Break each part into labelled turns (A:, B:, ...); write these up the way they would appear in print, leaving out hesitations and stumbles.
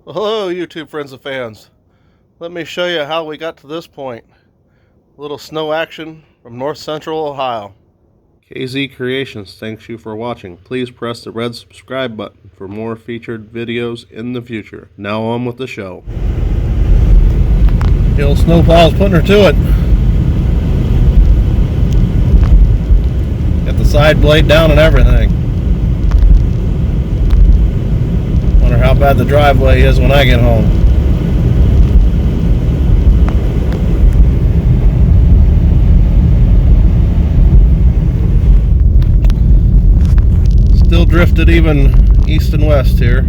A: Well, hello YouTube friends and fans. Let me show you how we got to this point. A little snow action from north central Ohio. KZ Creations thanks you for watching. Please press the red subscribe button for more featured videos in the future. Now on with the show. The old snowplow's putting her to it. Got the side blade down and everything. Wonder how bad the driveway is when I get home. Still drifted even east and west here.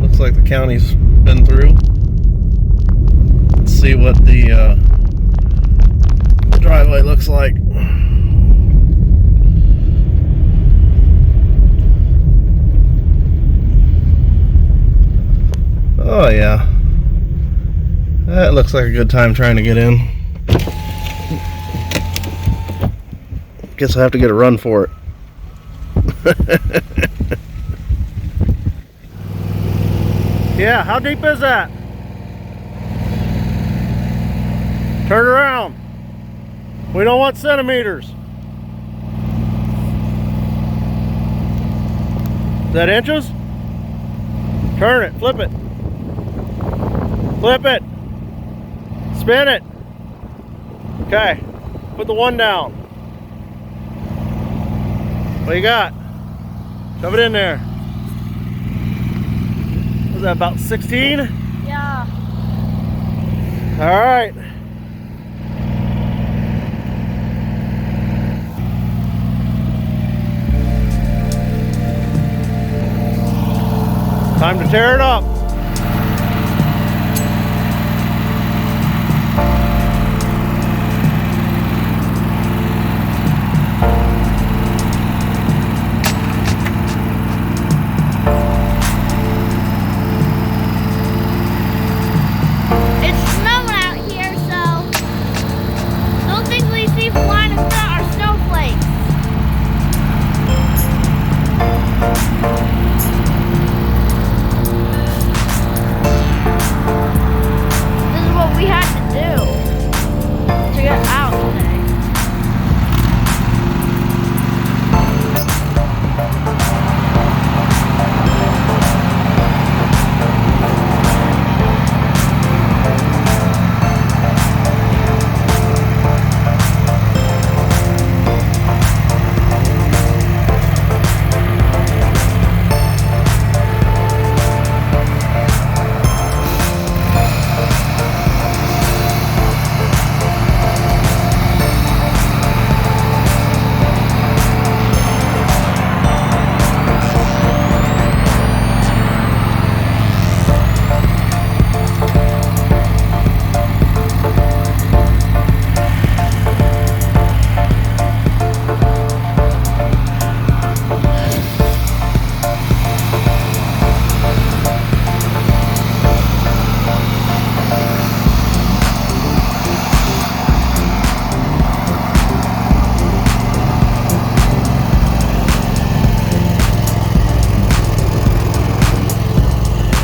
A: Looks like the county's been through. Let's see what the driveway looks like. Oh yeah, that looks like a good time trying to get in. Guess I have to get a run for it. Yeah, how deep is that? Turn around. We don't want centimeters. Is that inches? Turn it, flip it. Flip it. Spin it. Okay. Put the one down. What you got? Shove it in there. Was that about 16?
B: Yeah.
A: All right. Time to tear it up.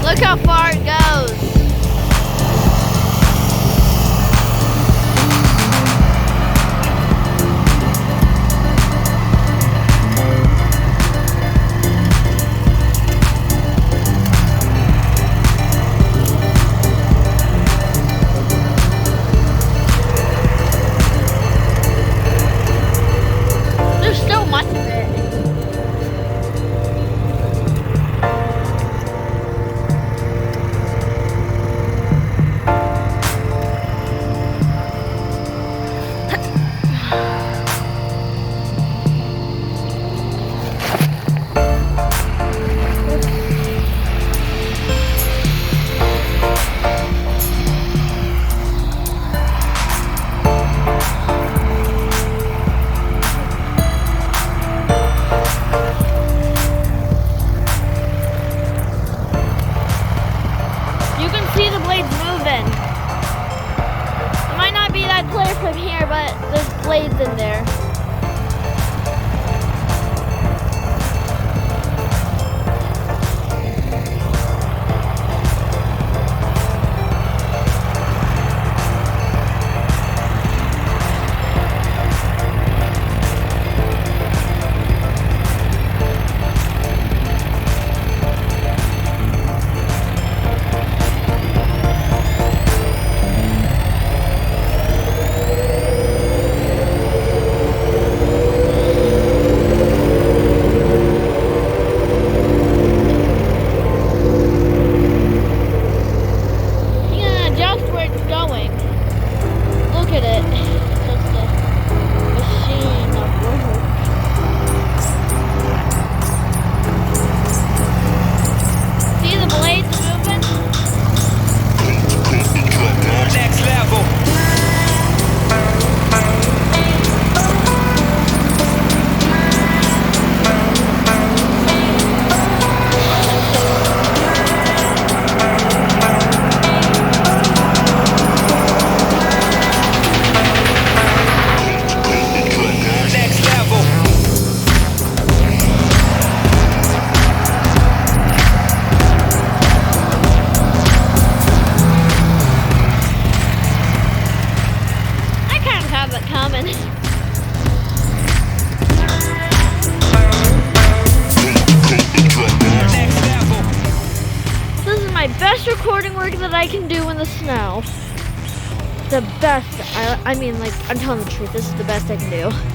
B: Look how far it goes. There's so much of it. From here, but there's blades in there. I can do in the snow. The best. I mean, like, I'm telling the truth. This is the best I can do.